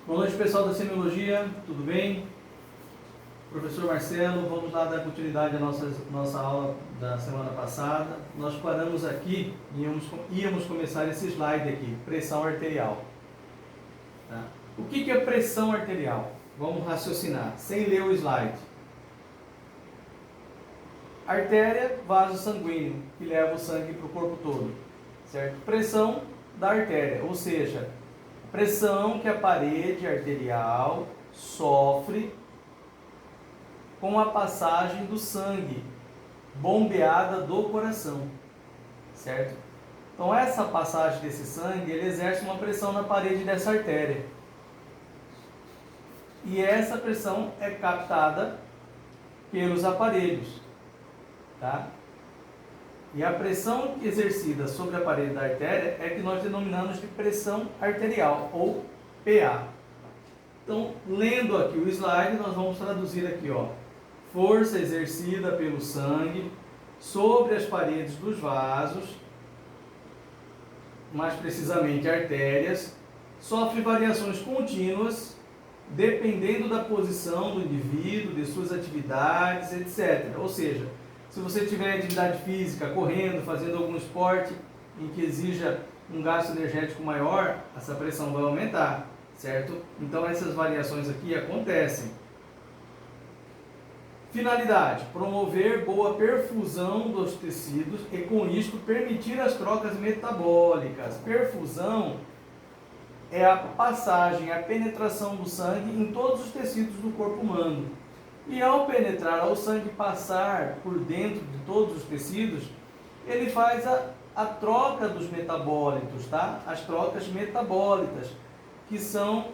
Boa noite, pessoal da Semiologia, tudo bem? Professor Marcelo, vamos lá dar continuidade à nossa aula da semana passada. Nós paramos aqui e íamos começar esse slide aqui, pressão arterial. Tá? O que é pressão arterial? Vamos raciocinar, sem ler o slide. Artéria, vaso sanguíneo, que leva o sangue para o corpo todo. Certo? Pressão da artéria, ou seja, pressão que a parede arterial sofre com a passagem do sangue, bombeada do coração, certo? Então essa passagem desse sangue, ele exerce uma pressão na parede dessa artéria. E essa pressão é captada pelos aparelhos, tá? E a pressão exercida sobre a parede da artéria é que nós denominamos de pressão arterial, ou PA. Então, lendo aqui o slide, nós vamos traduzir aqui, ó. Força exercida pelo sangue sobre as paredes dos vasos, mais precisamente artérias, sofre variações contínuas, dependendo da posição do indivíduo, de suas atividades, etc. Ou seja, se você tiver atividade física, correndo, fazendo algum esporte em que exija um gasto energético maior, essa pressão vai aumentar, certo? Então essas variações aqui acontecem. Finalidade: promover boa perfusão dos tecidos e com isto permitir as trocas metabólicas. Perfusão é a passagem, a penetração do sangue em todos os tecidos do corpo humano. E ao penetrar, ao sangue passar por dentro de todos os tecidos, ele faz a troca dos metabólitos, tá? As trocas metabólicas, que são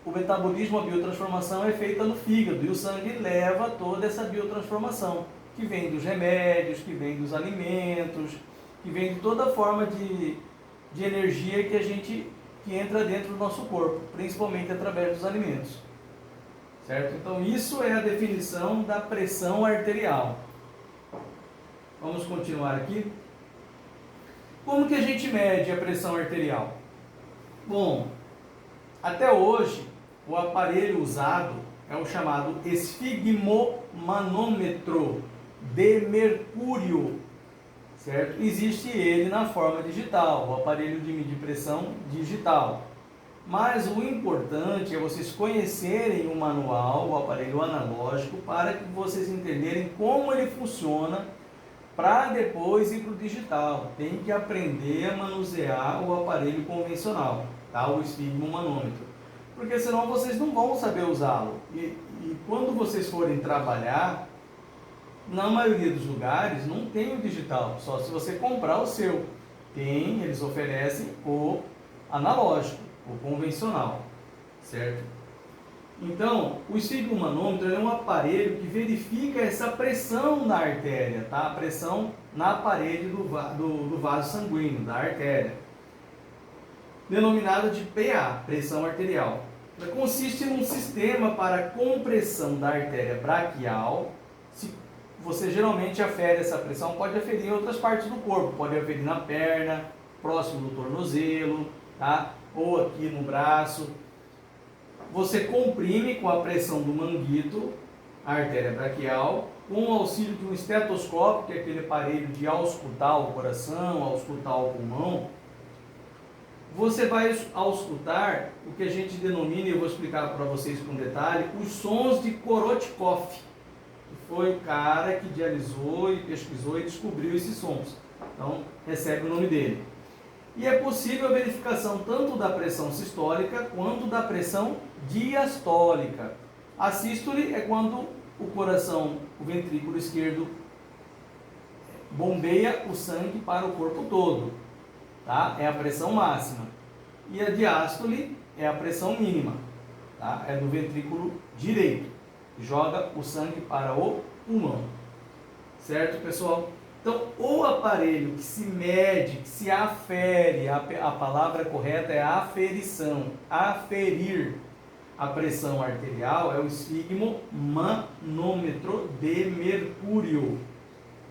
o metabolismo, a biotransformação é feita no fígado, e o sangue leva toda essa biotransformação, que vem dos remédios, que vem dos alimentos, que vem de toda forma de energia que entra dentro do nosso corpo, principalmente através dos alimentos. Certo? Então, isso é a definição da pressão arterial. Vamos continuar aqui. Como que a gente mede a pressão arterial? Bom, até hoje, o aparelho usado é o chamado esfigmomanômetro de mercúrio. Certo? Existe ele na forma digital, o aparelho de medir pressão digital. Mas o importante é vocês conhecerem o manual, o aparelho analógico, para que vocês entenderem como ele funciona, para depois ir para o digital. Tem que aprender a manusear o aparelho convencional, tá? O esfigmomanômetro. Porque senão vocês não vão saber usá-lo. E quando vocês forem trabalhar, na maioria dos lugares não tem o digital, só se você comprar o seu. Eles oferecem o analógico, o convencional, certo? Então, o esfigmomanômetro é um aparelho que verifica essa pressão na artéria, tá? A pressão na parede do vaso sanguíneo, da artéria, denominada de PA, pressão arterial. Ela consiste num sistema para compressão da artéria braquial. Você geralmente afere essa pressão, pode aferir em outras partes do corpo, pode aferir na perna, próximo do tornozelo, tá? Ou aqui no braço. Você comprime com a pressão do manguito a artéria braquial, com o auxílio de um estetoscópio, que é aquele aparelho de auscultar o coração, auscultar o pulmão. Você vai auscultar o que a gente denomina, e eu vou explicar para vocês com detalhe, os sons de Korotkov. Foi o cara que dialisou e pesquisou e descobriu esses sons. Então, recebe o nome dele. E é possível a verificação tanto da pressão sistólica quanto da pressão diastólica. A sístole é quando o coração, o ventrículo esquerdo, bombeia o sangue para o corpo todo. Tá? É a pressão máxima. E a diástole é a pressão mínima. Tá? É do ventrículo direito. Joga o sangue para o pulmão. Certo, pessoal? Então, o aparelho que se mede, que se afere, a palavra correta é aferição, aferir a pressão arterial, é o esfigmomanômetro de mercúrio.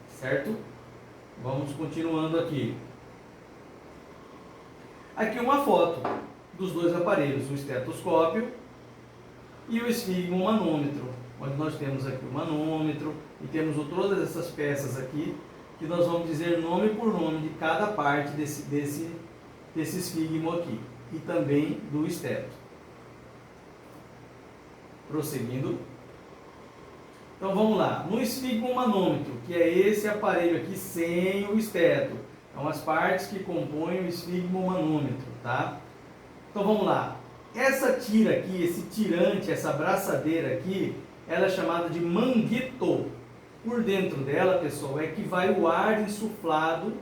Certo? Vamos continuando aqui. Aqui uma foto dos dois aparelhos, o estetoscópio e o esfigmomanômetro, onde nós temos aqui o manômetro e temos todas essas peças aqui, que nós vamos dizer nome por nome de cada parte desse esfigmo aqui, e também do esteto. Prosseguindo. Então vamos lá, no esfigmomanômetro, que é esse aparelho aqui sem o esteto, são as partes que compõem o esfigmomanômetro, tá? Então vamos lá, essa tira aqui, esse tirante, essa braçadeira aqui, ela é chamada de manguito. Por dentro dela, pessoal, é que vai o ar insuflado,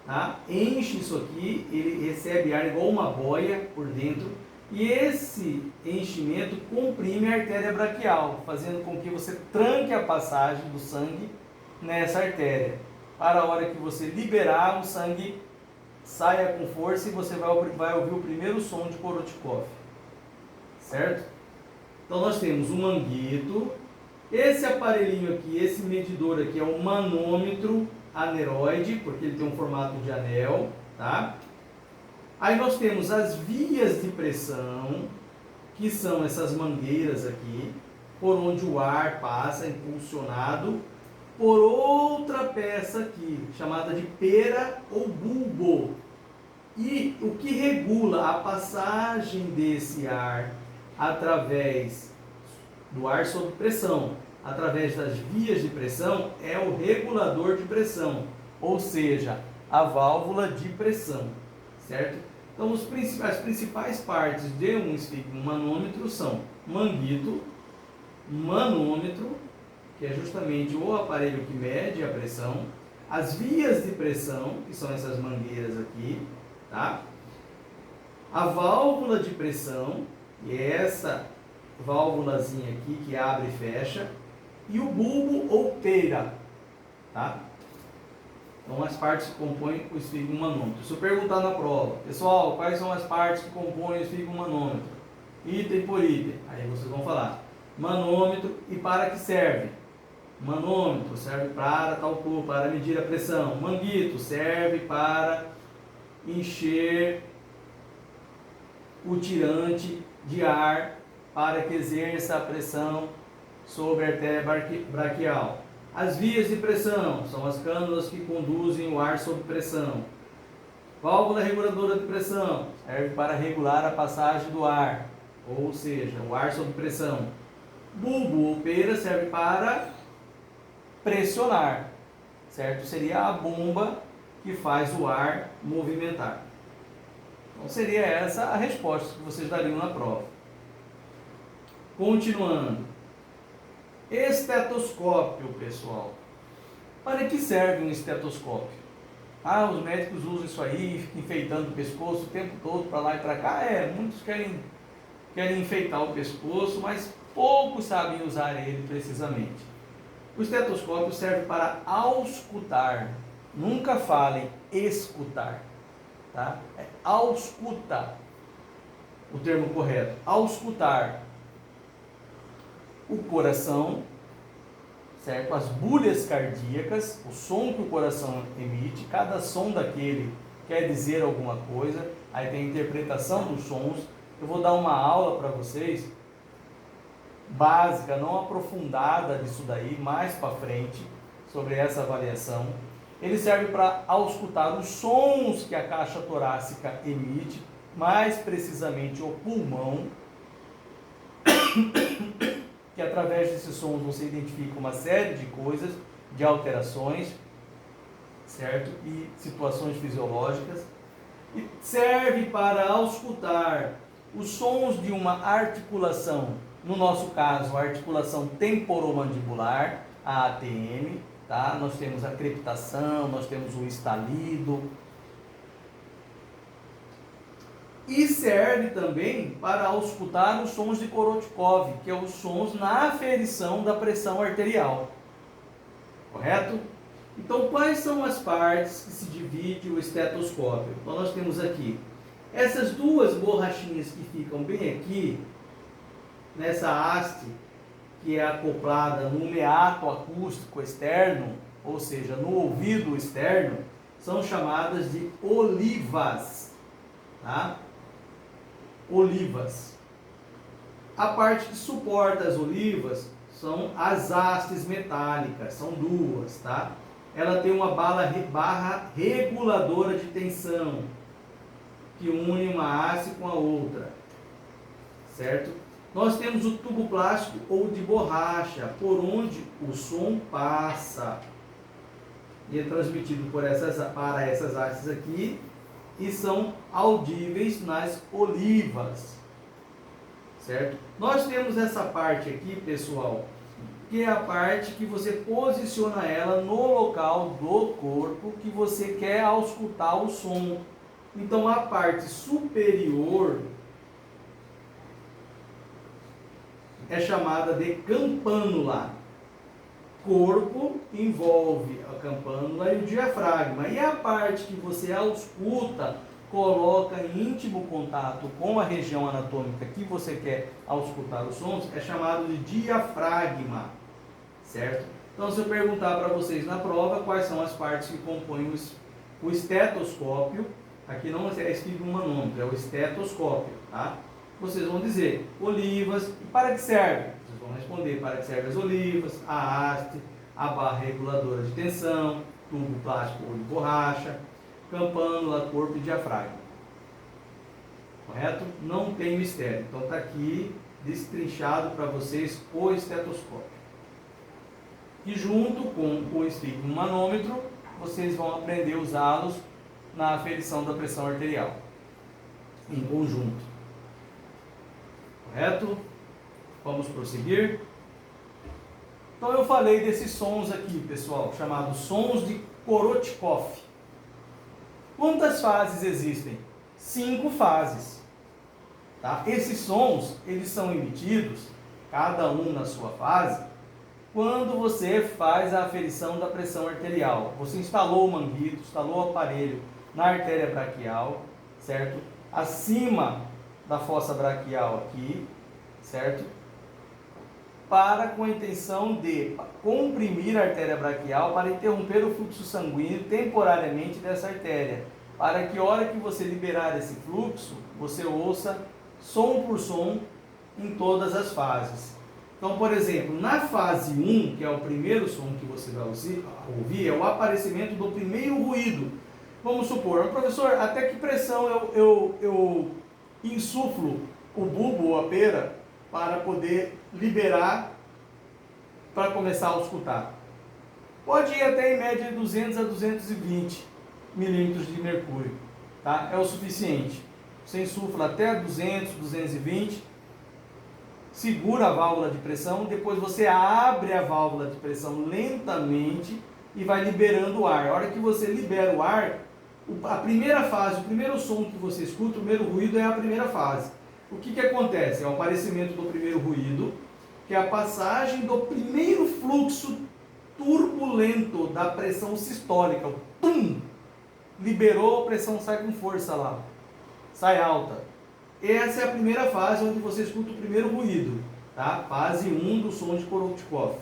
tá? Enche isso aqui, ele recebe ar igual uma boia por dentro, e esse enchimento comprime a artéria braquial, fazendo com que você tranque a passagem do sangue nessa artéria. Para a hora que você liberar, o sangue saia com força e você vai ouvir o primeiro som de Korotkov. Certo? Então nós temos o manguito, esse aparelhinho aqui, esse medidor aqui é o manômetro aneroide, porque ele tem um formato de anel, tá? Aí nós temos as vias de pressão, que são essas mangueiras aqui, por onde o ar passa, impulsionado por outra peça aqui, chamada de pera ou bulbo. E o que regula a passagem desse ar através do ar sob pressão, através das vias de pressão, é o regulador de pressão, ou seja, a válvula de pressão, certo? Então, as principais partes de um esfigmomanômetro são manguito, manômetro, que é justamente o aparelho que mede a pressão, as vias de pressão, que são essas mangueiras aqui, tá? A válvula de pressão, que é essa válvulazinha aqui que abre e fecha, e o bulbo ou pera, tá? Então, as partes que compõem o esfigmomanômetro. Se eu perguntar na prova, pessoal, quais são as partes que compõem o esfigmomanômetro? Item por item. Aí vocês vão falar. Manômetro, e para que serve? Manômetro serve para tal coisa, para medir a pressão. Manguito serve para encher o tirante de ar para que exerça a pressão sobre a artéria braquial. As vias de pressão são as cânulas que conduzem o ar sob pressão. Válvula reguladora de pressão serve para regular a passagem do ar, ou seja, o ar sob pressão. Bulbo ou pera serve para pressionar, certo? Seria a bomba que faz o ar movimentar. Então seria essa a resposta que vocês dariam na prova. Continuando. Estetoscópio, pessoal. Para que serve um estetoscópio? Ah, os médicos usam isso aí, ficam enfeitando o pescoço o tempo todo, para lá e para cá. Muitos querem enfeitar o pescoço, mas poucos sabem usar ele precisamente. O estetoscópio serve para auscultar. Nunca falem escutar, tá? É auscultar, o termo correto. Auscultar o coração, certo? As bulhas cardíacas, o som que o coração emite, cada som daquele quer dizer alguma coisa, aí tem a interpretação dos sons. Eu vou dar uma aula para vocês, básica, não aprofundada disso daí, mais para frente, sobre essa avaliação. Ele serve para auscultar os sons que a caixa torácica emite, mais precisamente o pulmão, que através desses sons você identifica uma série de coisas, de alterações, certo? E situações fisiológicas. E serve para auscultar os sons de uma articulação, no nosso caso, a articulação temporomandibular, a ATM, tá? Nós temos a crepitação, nós temos o estalido. E serve também para auscultar os sons de Korotkov, que é os sons na aferição da pressão arterial. Correto? Então, quais são as partes que se divide o estetoscópio? Então, nós temos aqui essas duas borrachinhas que ficam bem aqui, nessa haste, que é acoplada no meato acústico externo, ou seja, no ouvido externo, são chamadas de olivas. tá? Olivas. A parte que suporta as olivas são as hastes metálicas, são duas, tá? Ela tem uma barra reguladora de tensão, que une uma haste com a outra, certo? Nós temos o tubo plástico ou de borracha, por onde o som passa. E é transmitido para essas hastes aqui, e são audíveis nas olivas, certo? Nós temos essa parte aqui, pessoal, que é a parte que você posiciona ela no local do corpo que você quer auscultar o som. Então a parte superior é chamada de campânula. Corpo envolve a campânula e o diafragma. E a parte que você ausculta, coloca em íntimo contato com a região anatômica que você quer auscultar os sons, é chamado de diafragma, certo? Então, se eu perguntar para vocês na prova quais são as partes que compõem o estetoscópio, aqui não é escrito um manômetro, é o estetoscópio, tá? Vocês vão dizer olivas. E para que serve? Vocês vão responder para que servem as olivas, a haste, a barra reguladora de tensão, tubo plástico ou de borracha, campânula, corpo e diafragma. Correto? Não tem mistério. Então está aqui destrinchado para vocês o estetoscópio. E junto com o esfigmomanômetro, vocês vão aprender a usá-los na aferição da pressão arterial, em conjunto. Correto? Vamos prosseguir. Então eu falei desses sons aqui, pessoal, chamados sons de Korotkov. Quantas fases existem? 5 fases. Tá? Esses sons, eles são emitidos, cada um na sua fase, quando você faz a aferição da pressão arterial. Você instalou o manguito, instalou o aparelho na artéria braquial, certo? Acima da fossa braquial aqui, certo? Com a intenção de comprimir a artéria braquial para interromper o fluxo sanguíneo temporariamente dessa artéria, para que a hora que você liberar esse fluxo, você ouça som por som em todas as fases. Então, por exemplo, na fase 1, que é o primeiro som que você vai ouvir, é o aparecimento do primeiro ruído. Vamos supor, professor, até que pressão eu insuflo o bulbo ou a pera para poder liberar, para começar a escutar? Pode ir até em média de 200 a 220 milímetros de mercúrio, tá? É o suficiente. Você insufla até 200, 220, segura a válvula de pressão, depois você abre a válvula de pressão lentamente e vai liberando o ar. A hora que você libera o ar, a primeira fase, o primeiro som que você escuta, o primeiro ruído é a primeira fase. O que acontece? É o aparecimento do primeiro ruído, que é a passagem do primeiro fluxo turbulento da pressão sistólica. Pum! Liberou, a pressão sai com força lá, sai alta. Essa é a primeira fase onde você escuta o primeiro ruído, tá? Fase 1 do som de Korotkov.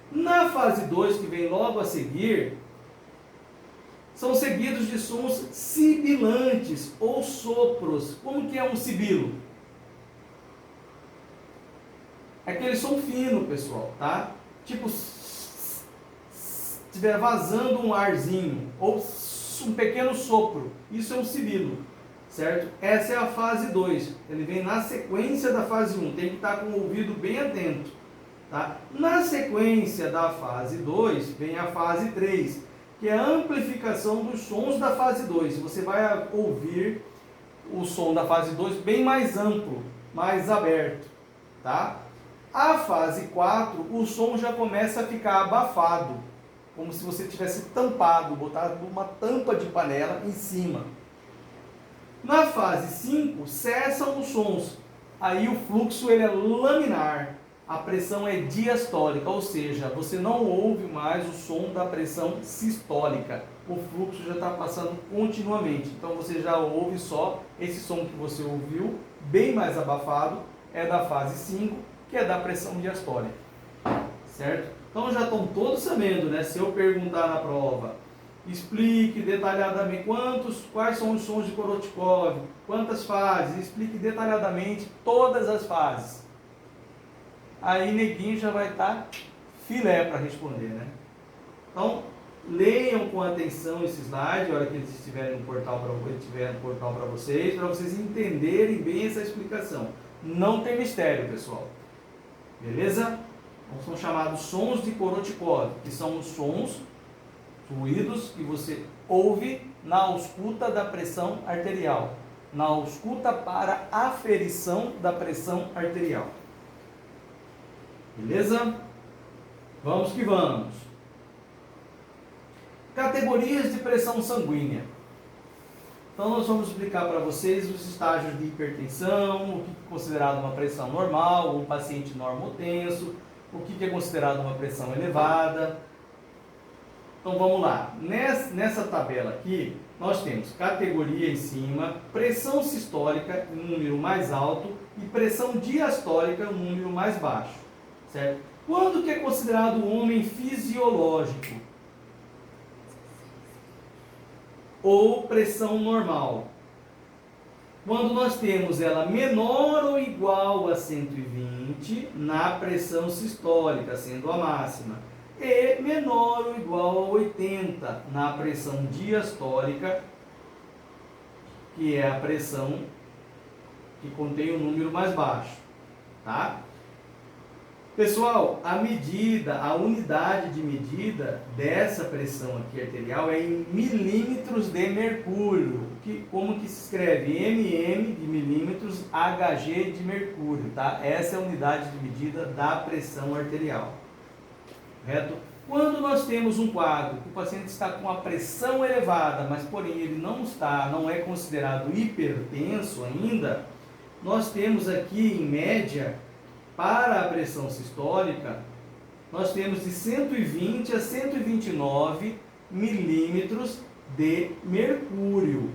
Na fase 2, que vem logo a seguir, são seguidos de sons sibilantes ou sopros. Como que é um sibilo? É aquele som fino, pessoal, tá? Tipo, estiver vazando um arzinho, ou um pequeno sopro. Isso é um sibilo, certo? Essa é a fase 2. Ele vem na sequência da fase 1. Tem que estar com o ouvido bem atento, tá? Na sequência da fase 2, vem a fase 3, que é a amplificação dos sons da fase 2. Você vai ouvir o som da fase 2 bem mais amplo, mais aberto, tá? A fase 4, o som já começa a ficar abafado, como se você tivesse tampado, botado uma tampa de panela em cima. Na fase 5, cessam os sons. Aí o fluxo ele é laminar. A pressão é diastólica, ou seja, você não ouve mais o som da pressão sistólica. O fluxo já está passando continuamente. Então você já ouve só esse som que você ouviu, bem mais abafado, é da fase 5, que é da pressão diastólica. Certo? Então já estão todos sabendo, né? Se eu perguntar na prova explique detalhadamente quais são os sons de Korotkov, quantas fases, explique detalhadamente todas as fases. Aí neguinho já vai estar filé para responder, né? Então, leiam com atenção esse slide, a hora que eles estiverem no portal para vocês entenderem bem essa explicação. Não tem mistério, pessoal. Beleza? Então, são chamados sons de Korotkov, que são os sons, ruídos que você ouve na ausculta da pressão arterial, na ausculta para aferição da pressão arterial. Beleza? Vamos que vamos. Categorias de pressão sanguínea. Então nós vamos explicar para vocês os estágios de hipertensão, o que é considerado uma pressão normal, um paciente normotenso, o que é considerado uma pressão elevada. Então vamos lá. Nessa tabela aqui, nós temos categoria em cima, pressão sistólica, um número mais alto, e pressão diastólica, um número mais baixo. Certo? Quando que é considerado um homem fisiológico? Ou pressão normal? Quando nós temos ela menor ou igual a 120 na pressão sistólica, sendo a máxima, e menor ou igual a 80 na pressão diastólica, que é a pressão que contém um número mais baixo, tá? Pessoal, a unidade de medida dessa pressão aqui arterial é em milímetros de mercúrio. Como que se escreve? MM de milímetros, HG de mercúrio, tá? Essa é a unidade de medida da pressão arterial. Correto? Quando nós temos um quadro que o paciente está com a pressão elevada, mas porém ele não é considerado hipertenso ainda, nós temos aqui em média, para a pressão sistólica, nós temos de 120 a 129 milímetros de mercúrio.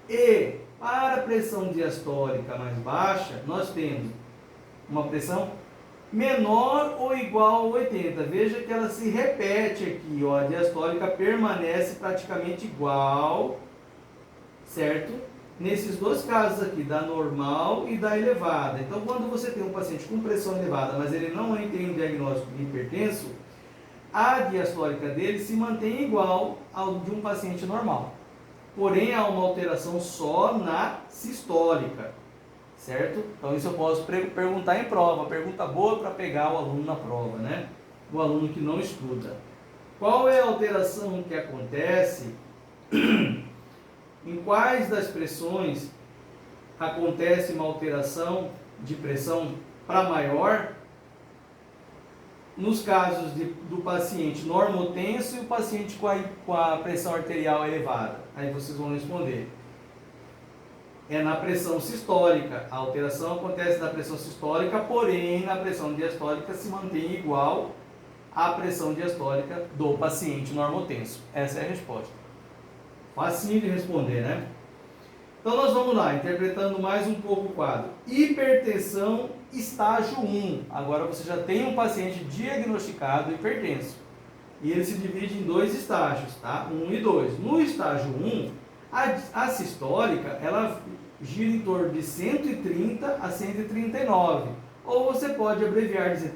E para a pressão diastólica mais baixa, nós temos uma pressão menor ou igual a 80. Veja que ela se repete aqui, ó, a diastólica permanece praticamente igual, certo? Nesses dois casos aqui, da normal e da elevada. Então, quando você tem um paciente com pressão elevada, mas ele não tem um diagnóstico de hipertenso, a diastólica dele se mantém igual ao de um paciente normal. Porém, há uma alteração só na sistólica, certo? Então, isso eu posso perguntar em prova. Pergunta boa para pegar o aluno na prova, né? O aluno que não estuda. Qual é a alteração que acontece? Em quais das pressões acontece uma alteração de pressão para maior? Nos casos do paciente normotenso e o paciente com a pressão arterial elevada. Aí vocês vão responder. É na pressão sistólica. A alteração acontece na pressão sistólica, porém na pressão diastólica se mantém igual à pressão diastólica do paciente normotenso. Essa é a resposta. Facinho de responder, né? Então nós vamos lá, interpretando mais um pouco o quadro. Hipertensão estágio 1. Agora você já tem um paciente diagnosticado hipertenso. E ele se divide em dois estágios, tá? 1 e 2. No estágio 1, a sistólica, ela gira em torno de 130 a 139. Ou você pode abreviar, dizer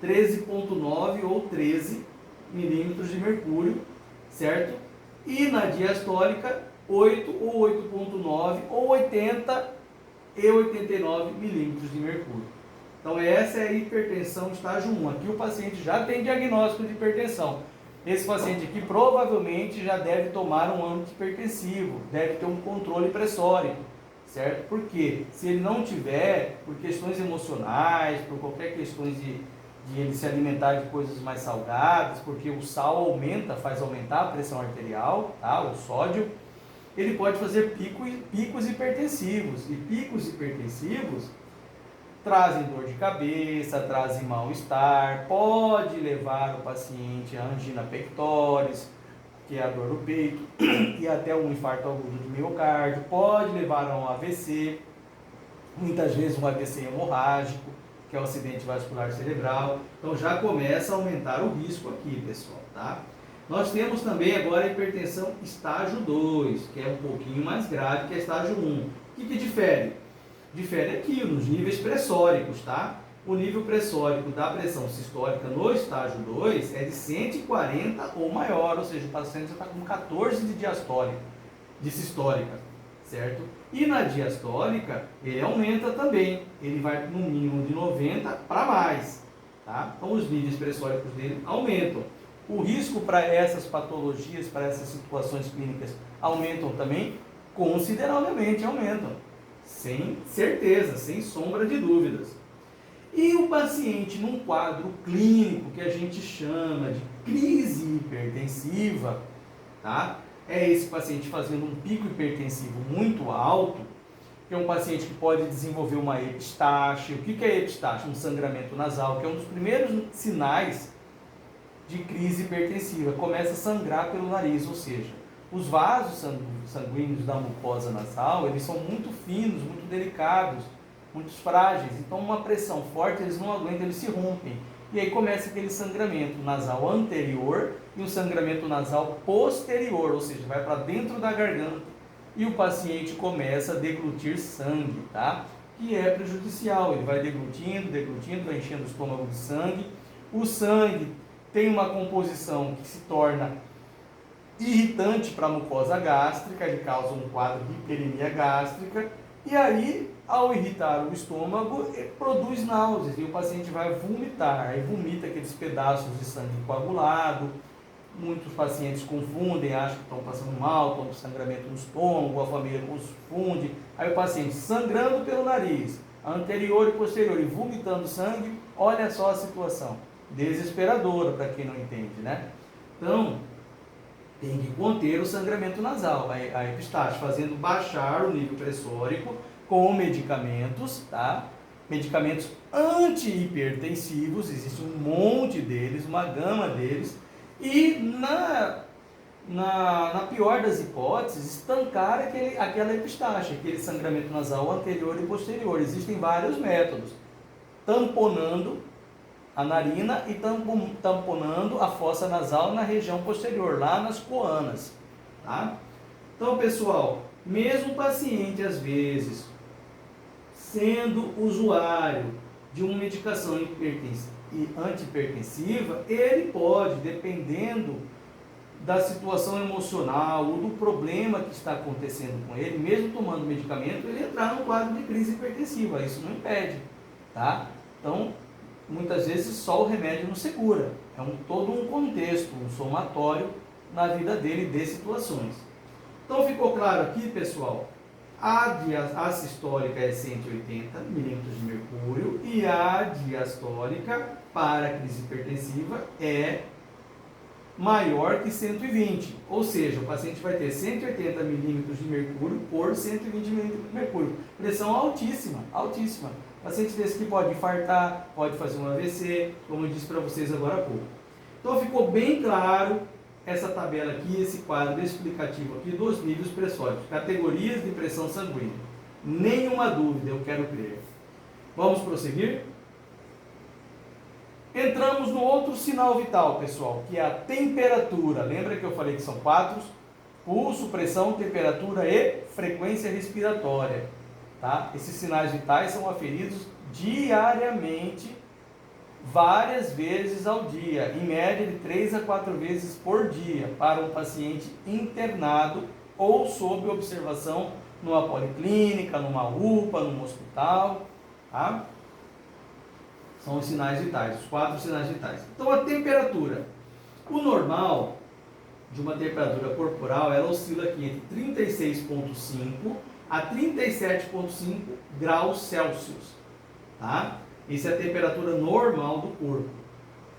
13,9 ou 13 milímetros de mercúrio, certo? E na diastólica, 8 ou 8,9 ou 80 e 89 milímetros de mercúrio. Então essa é a hipertensão estágio 1. Aqui o paciente já tem diagnóstico de hipertensão. Esse paciente aqui provavelmente já deve tomar um antihipertensivo, deve ter um controle pressórico, certo? Por quê? Se ele não tiver, por questões emocionais, por qualquer questão de ele se alimentar de coisas mais salgadas, porque o sal faz aumentar a pressão arterial, tá? O sódio, ele pode fazer picos hipertensivos. E picos hipertensivos trazem dor de cabeça, trazem mal-estar, pode levar o paciente a angina pectoris, que é a dor do peito, e até um infarto agudo de miocárdio, pode levar a um AVC, muitas vezes um AVC hemorrágico, que é o acidente vascular cerebral. Então já começa a aumentar o risco aqui, pessoal, tá? Nós temos também agora a hipertensão estágio 2, que é um pouquinho mais grave que a estágio 1. O que difere? Difere aqui nos níveis pressóricos, tá? O nível pressórico da pressão sistólica no estágio 2 é de 140 ou maior, ou seja, o paciente já está com 14 de sistólica, certo? E na diastólica, ele aumenta também, ele vai no mínimo de 90 para mais, tá? Então os níveis pressóricos dele aumentam. O risco para essas patologias, para essas situações clínicas, aumentam também? Consideravelmente aumentam, sem certeza, sem sombra de dúvidas. E o paciente num quadro clínico que a gente chama de crise hipertensiva, tá? É esse paciente fazendo um pico hipertensivo muito alto, que é um paciente que pode desenvolver uma epistaxe. O que é epistaxe? Um sangramento nasal, que é um dos primeiros sinais de crise hipertensiva. Começa a sangrar pelo nariz, ou seja, os vasos sanguíneos da mucosa nasal, eles são muito finos, muito delicados, muito frágeis. Então uma pressão forte, eles não aguentam, eles se rompem. E aí começa aquele sangramento nasal anterior e um sangramento nasal posterior, ou seja, vai para dentro da garganta e o paciente começa a deglutir sangue, tá? Que é prejudicial, ele vai deglutindo, vai enchendo o estômago de sangue. O sangue tem uma composição que se torna irritante para a mucosa gástrica, ele causa um quadro de hiperemia gástrica, e aí, ao irritar o estômago, produz náuseas, e o paciente vai vomitar, aí vomita aqueles pedaços de sangue coagulado. Muitos pacientes confundem, acham que estão passando mal, estão com sangramento no estômago, a família confunde, aí o paciente sangrando pelo nariz, anterior e posterior, e vomitando sangue. Olha só a situação, desesperadora para quem não entende, né? Então, tem que conter o sangramento nasal, a epistaxe, fazendo baixar o nível pressórico com medicamentos, tá? Medicamentos antihipertensivos, existe um monte deles, uma gama deles, e na pior das hipóteses, estancar aquela epistaxe, aquele sangramento nasal anterior e posterior. Existem vários métodos, tamponando a narina e tamponando a fossa nasal na região posterior, lá nas coanas, tá? Então, pessoal, mesmo o paciente, às vezes, sendo usuário de uma medicação antihipertensiva, ele pode, dependendo da situação emocional ou do problema que está acontecendo com ele, mesmo tomando medicamento, ele entrar no quadro de crise hipertensiva. Isso não impede, tá? Então, muitas vezes só o remédio não segura. É todo um contexto, um somatório na vida dele de situações. Então ficou claro aqui, pessoal, a sistólica é 180 milímetros de mercúrio e a diastólica para a crise hipertensiva é maior que 120. Ou seja, o paciente vai ter 180 milímetros de mercúrio por 120 milímetros de mercúrio. Pressão altíssima, altíssima. Paciente desse que pode infartar, pode fazer um AVC, como eu disse para vocês agora há pouco. Então ficou bem claro essa tabela aqui, esse quadro explicativo aqui dos níveis pressóricos, categorias de pressão sanguínea. Nenhuma dúvida, eu quero crer. Vamos prosseguir? Entramos no outro sinal vital, pessoal, que é a temperatura. Lembra que eu falei que são 4? Pulso, pressão, temperatura e frequência respiratória. Tá? Esses sinais vitais são aferidos diariamente, várias vezes ao dia, em média de 3 a 4 vezes por dia, para um paciente internado ou sob observação numa policlínica, numa UPA, num hospital. Tá? São os sinais vitais, os 4 sinais vitais. Então a temperatura. O normal de uma temperatura corporal, ela oscila aqui entre 36,5 a 37,5 graus Celsius, tá? Essa é a temperatura normal do corpo.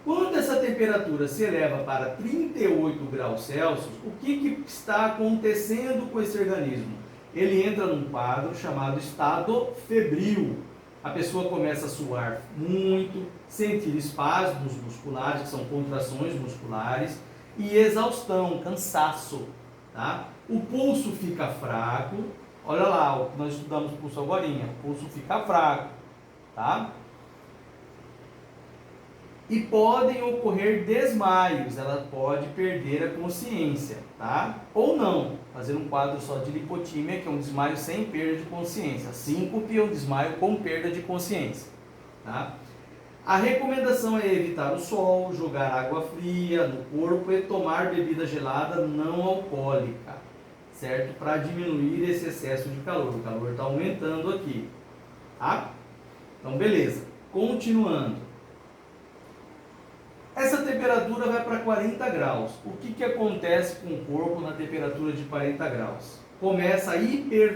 Quando essa temperatura se eleva para 38 graus Celsius, o que está acontecendo com esse organismo? Ele entra num quadro chamado estado febril. A pessoa começa a suar muito, sentir espasmos musculares, que são contrações musculares, e exaustão, cansaço, tá? O pulso fica fraco. Olha lá, o que nós estudamos pulso agora, o pulso fica fraco, tá? E podem ocorrer desmaios, ela pode perder a consciência, tá? Ou não, fazer um quadro só de lipotímia, que é um desmaio sem perda de consciência. Síncope é um desmaio com perda de consciência, tá? A recomendação é evitar o sol, jogar água fria no corpo e tomar bebida gelada não alcoólica, certo? Para diminuir esse excesso de calor. O calor está aumentando aqui, tá? Então, beleza. Continuando. Essa temperatura vai para 40 graus. O que acontece com o corpo na temperatura de 40 graus? Começa a hipertermia,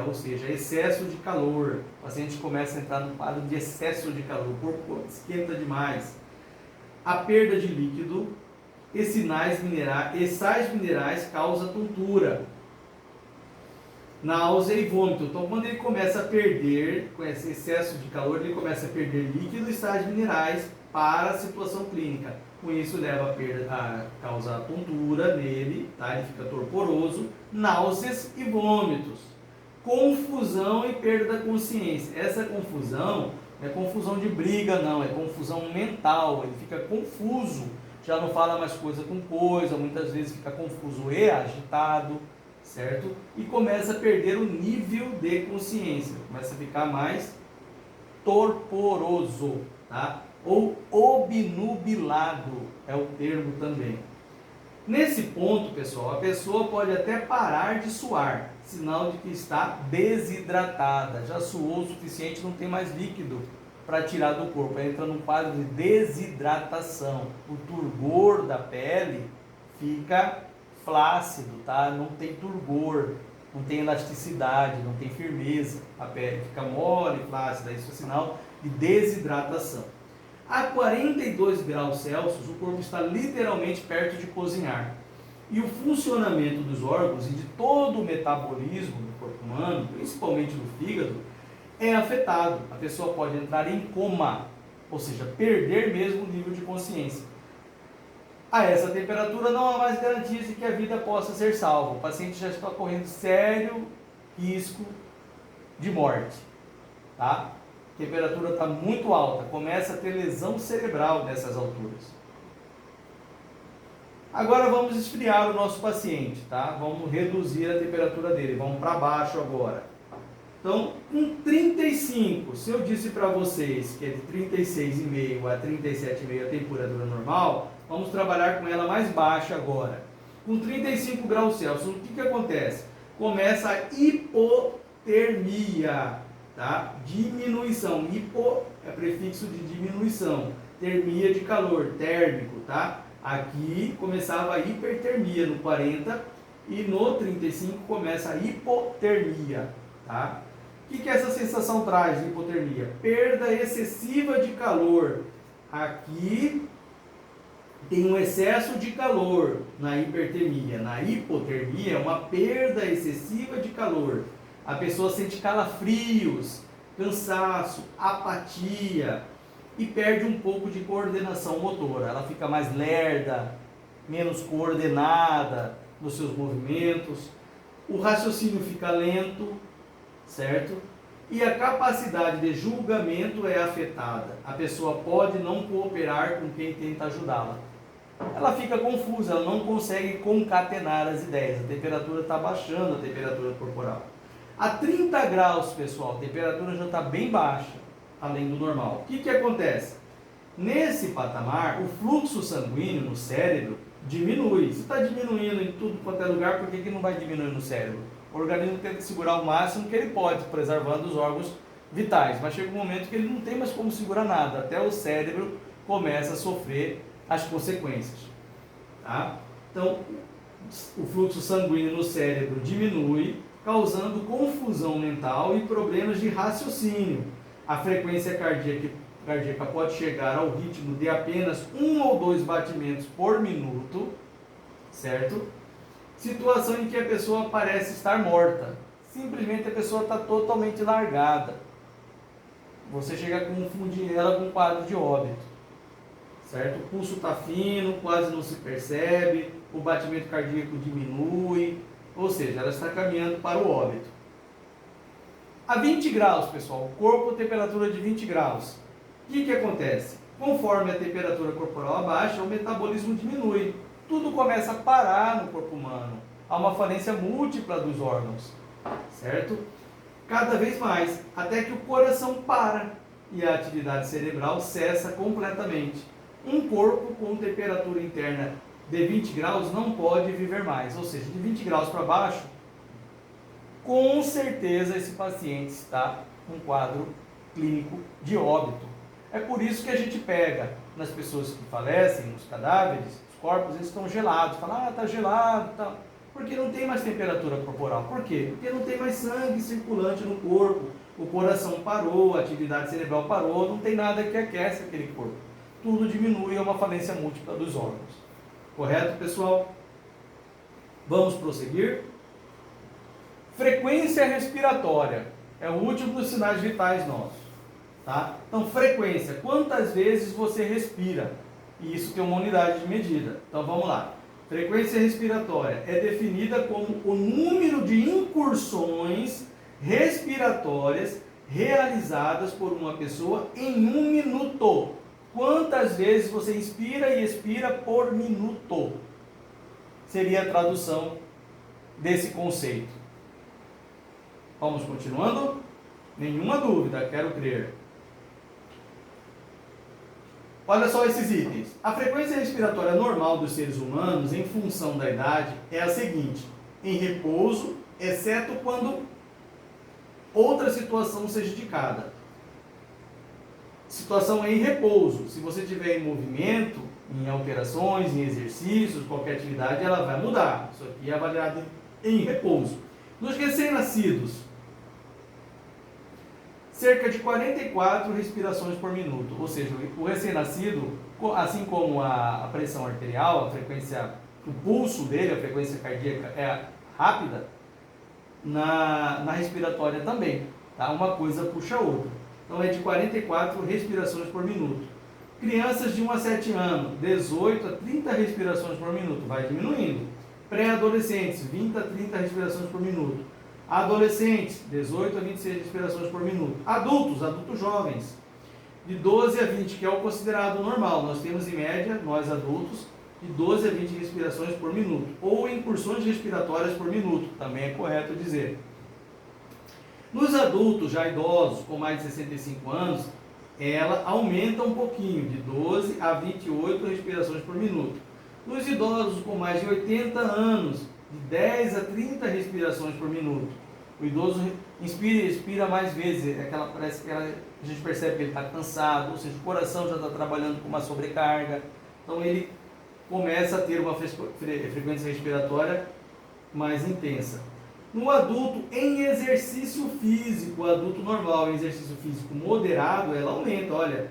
ou seja, excesso de calor. O paciente começa a entrar no quadro de excesso de calor, o corpo esquenta demais. A perda de líquido e sais minerais causa tontura, náusea e vômito. Então, quando ele começa a perder, com esse excesso de calor, ele começa a perder líquido e sais minerais para a situação clínica. Com isso, leva a causar tontura nele, tá? Ele fica torporoso, náuseas e vômitos. Confusão e perda da consciência. Essa confusão não é confusão de briga, não, é confusão mental. Ele fica confuso, já não fala mais coisa com coisa, muitas vezes fica confuso e agitado, certo? E começa a perder o nível de consciência, começa a ficar mais torporoso, tá? Ou obnubilado é o termo também. Nesse ponto, pessoal, a pessoa pode até parar de suar, sinal de que está desidratada, já suou o suficiente, não tem mais líquido para tirar do corpo, entra num quadro de desidratação. O turgor da pele fica flácido, tá? Não tem turgor, não tem elasticidade, não tem firmeza, a pele fica mole, flácida, isso é sinal de desidratação. A 42 graus Celsius, o corpo está literalmente perto de cozinhar. E o funcionamento dos órgãos e de todo o metabolismo do corpo humano, principalmente do fígado, é afetado. A pessoa pode entrar em coma, ou seja, perder mesmo o nível de consciência. A essa temperatura não há mais garantias de que a vida possa ser salva. O paciente já está correndo sério risco de morte, tá? A temperatura está muito alta, começa a ter lesão cerebral nessas alturas. Agora vamos esfriar o nosso paciente, tá? Vamos reduzir a temperatura dele, vamos para baixo agora. Então, com 35, se eu disse para vocês que é de 36,5 a 37,5 a temperatura normal, vamos trabalhar com ela mais baixa agora. Com 35 graus Celsius, o que acontece? Começa a hipotermia. Tá? Diminuição, hipo é prefixo de diminuição, termia de calor, térmico, tá? Aqui começava a hipertermia no 40 e no 35 começa a hipotermia, tá? O que essa sensação traz de hipotermia? Perda excessiva de calor. Aqui tem um excesso de calor na hipertermia, na hipotermia é uma perda excessiva de calor. A pessoa sente calafrios, cansaço, apatia e perde um pouco de coordenação motora. Ela fica mais lerda, menos coordenada nos seus movimentos. O raciocínio fica lento, certo? E a capacidade de julgamento é afetada. A pessoa pode não cooperar com quem tenta ajudá-la. Ela fica confusa, ela não consegue concatenar as ideias. A temperatura está baixando, a temperatura corporal. A 30 graus, pessoal, a temperatura já está bem baixa, além do normal. O que acontece? Nesse patamar, o fluxo sanguíneo no cérebro diminui. Se está diminuindo em tudo quanto é lugar, por que não vai diminuir no cérebro? O organismo tem que segurar o máximo que ele pode, preservando os órgãos vitais. Mas chega um momento que ele não tem mais como segurar nada. Até o cérebro começa a sofrer as consequências. Tá? Então, o fluxo sanguíneo no cérebro diminui, causando confusão mental e problemas de raciocínio. A frequência cardíaca pode chegar ao ritmo de apenas 1 ou 2 batimentos por minuto, certo? Situação em que a pessoa parece estar morta. Simplesmente a pessoa está totalmente largada. Você chega a confundir ela com um quadro de óbito, certo? O pulso está fino, quase não se percebe, o batimento cardíaco diminui, ou seja, ela está caminhando para o óbito. A 20 graus, pessoal, o corpo, temperatura de 20 graus. O que acontece? Conforme a temperatura corporal abaixa, o metabolismo diminui. Tudo começa a parar no corpo humano. Há uma falência múltipla dos órgãos, certo? Cada vez mais, até que o coração para e a atividade cerebral cessa completamente. Um corpo com temperatura interna de 20 graus não pode viver mais, ou seja, de 20 graus para baixo, com certeza esse paciente está num quadro clínico de óbito. É por isso que a gente pega nas pessoas que falecem, nos cadáveres, os corpos eles estão gelados, fala, está gelado, tá. Porque não tem mais temperatura corporal. Por quê? Porque não tem mais sangue circulante no corpo, o coração parou, a atividade cerebral parou, não tem nada que aquece aquele corpo. Tudo diminui, é uma falência múltipla dos órgãos. Correto, pessoal? Vamos prosseguir. Frequência respiratória é o último dos sinais vitais nossos. Tá? Então, frequência, quantas vezes você respira? E isso tem uma unidade de medida. Então, vamos lá. Frequência respiratória é definida como o número de incursões respiratórias realizadas por uma pessoa em um minuto. Quantas vezes você inspira e expira por minuto? Seria a tradução desse conceito. Vamos continuando? Nenhuma dúvida, quero crer. Olha só esses itens. A frequência respiratória normal dos seres humanos, em função da idade, é a seguinte: em repouso, exceto quando outra situação seja indicada. Situação é em repouso. Se você estiver em movimento, em alterações, em exercícios, qualquer atividade, ela vai mudar. Isso aqui é avaliado em repouso. Nos recém-nascidos, cerca de 44 respirações por minuto, ou seja, o recém-nascido, assim como a pressão arterial, a frequência, o pulso dele, a frequência cardíaca é rápida, na respiratória também, tá? Uma coisa puxa a outra. Então é de 44 respirações por minuto. Crianças de 1 a 7 anos, 18 a 30 respirações por minuto, vai diminuindo. Pré-adolescentes, 20 a 30 respirações por minuto. Adolescentes, 18 a 26 respirações por minuto. Adultos jovens, de 12 a 20, que é o considerado normal. Nós temos em média, nós adultos, de 12 a 20 respirações por minuto. Ou incursões respiratórias por minuto, também é correto dizer. Nos adultos já idosos, com mais de 65 anos, ela aumenta um pouquinho, de 12 a 28 respirações por minuto. Nos idosos com mais de 80 anos, de 10 a 30 respirações por minuto. O idoso inspira e expira mais vezes, parece que a gente percebe que ele está cansado, ou seja, o coração já está trabalhando com uma sobrecarga, então ele começa a ter uma frequência respiratória mais intensa. No adulto em exercício físico, o adulto normal em exercício físico moderado, ela aumenta, olha,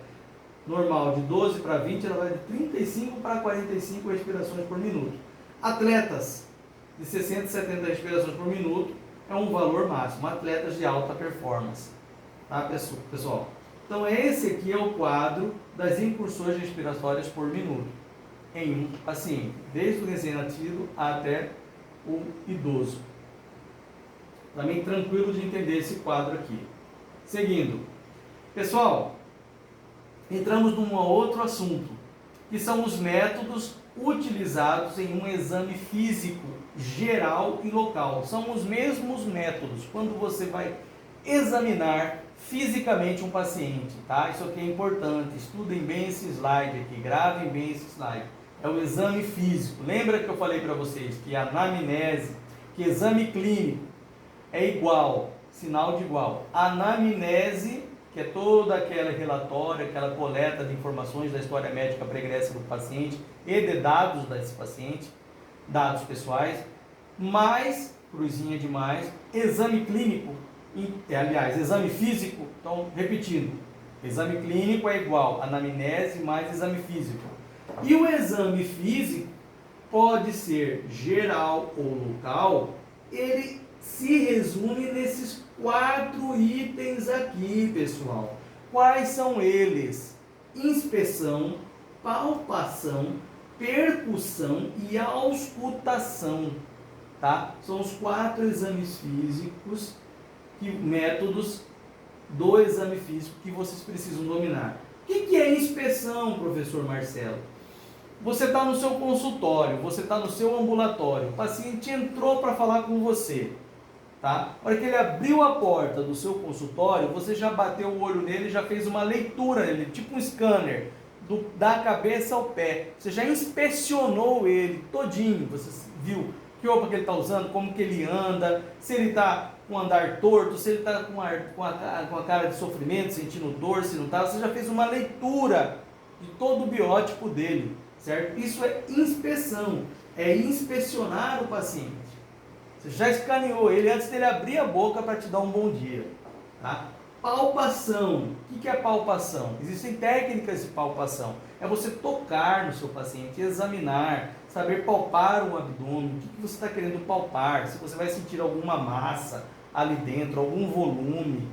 normal de 12 para 20, ela vai de 35 para 45 respirações por minuto. Atletas de 60 a 70 respirações por minuto é um valor máximo, atletas de alta performance, tá, pessoal? Então esse aqui é o quadro das incursões respiratórias por minuto em um paciente, desde o recém-nascido até o idoso. Também tranquilo de entender esse quadro aqui. Seguindo, pessoal, entramos num outro assunto, que são os métodos utilizados em um exame físico geral e local. São os mesmos métodos quando você vai examinar fisicamente um paciente, tá? Isso aqui é importante, estudem bem esse slide aqui, gravem bem esse slide. É o exame físico. Lembra que eu falei para vocês que a anamnese, que exame clínico é igual, sinal de igual. Anamnese, que é toda aquela relatório, aquela coleta de informações da história médica pregressa do paciente e de dados desse paciente, dados pessoais, mais, cruzinha de mais, exame clínico, aliás, exame físico, então, repetindo, exame clínico é igual anamnese mais exame físico. E o exame físico pode ser geral ou local, ele se resume nesses 4 itens aqui, pessoal. Quais são eles? Inspeção, palpação, percussão e auscultação, tá? São os 4 exames físicos, métodos do exame físico que vocês precisam dominar. O que é inspeção, professor Marcelo? Você está no seu consultório, você está no seu ambulatório, o paciente entrou para falar com você, tá? Na hora que ele abriu a porta do seu consultório, você já bateu o olho nele, já fez uma leitura nele, tipo um scanner, da cabeça ao pé. Você já inspecionou ele todinho, você viu que roupa que ele está usando, como que ele anda, se ele está com andar torto, se ele está com a cara de sofrimento, sentindo dor, se não está. Você já fez uma leitura de todo o biótipo dele, certo? Isso é inspeção, é inspecionar o paciente. Você já escaneou ele antes dele abrir a boca para te dar um bom dia, tá? Palpação. O que é palpação? Existem técnicas de palpação. É você tocar no seu paciente, examinar, saber palpar o abdômen, o que você está querendo palpar, se você vai sentir alguma massa ali dentro, algum volume,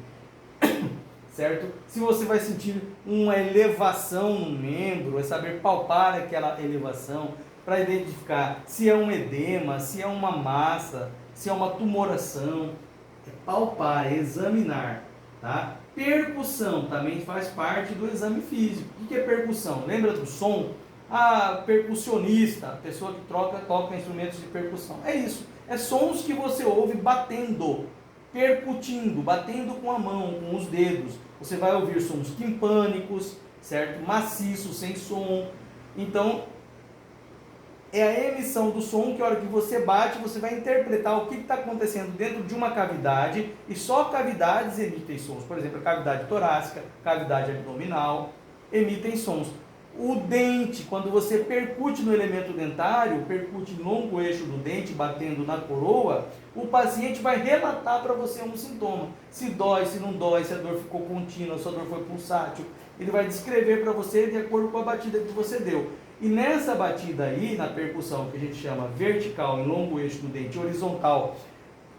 certo? Se você vai sentir uma elevação no membro, é saber palpar aquela elevação para identificar se é um edema, se é uma massa, se é uma tumoração. É palpar, é examinar. Tá? Percussão também faz parte do exame físico. O que é percussão? Lembra do som? Ah, percussionista, a pessoa que toca instrumentos de percussão. É isso, é sons que você ouve batendo, percutindo, batendo com a mão, com os dedos. Você vai ouvir sons timpânicos, certo? Maciços, sem som. Então, é a emissão do som que a hora que você bate, você vai interpretar o que está acontecendo dentro de uma cavidade, e só cavidades emitem sons. Por exemplo, a cavidade torácica, cavidade abdominal, emitem sons. O dente, quando você percute no elemento dentário, percute no longo eixo do dente, batendo na coroa, o paciente vai relatar para você um sintoma. Se dói, se não dói, se a dor ficou contínua, se a dor foi pulsátil. Ele vai descrever para você de acordo com a batida que você deu. E nessa batida aí, na percussão que a gente chama vertical em longo eixo do dente, horizontal,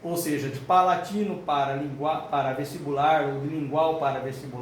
ou seja, de palatino para vestibular ou de lingual para vestibular,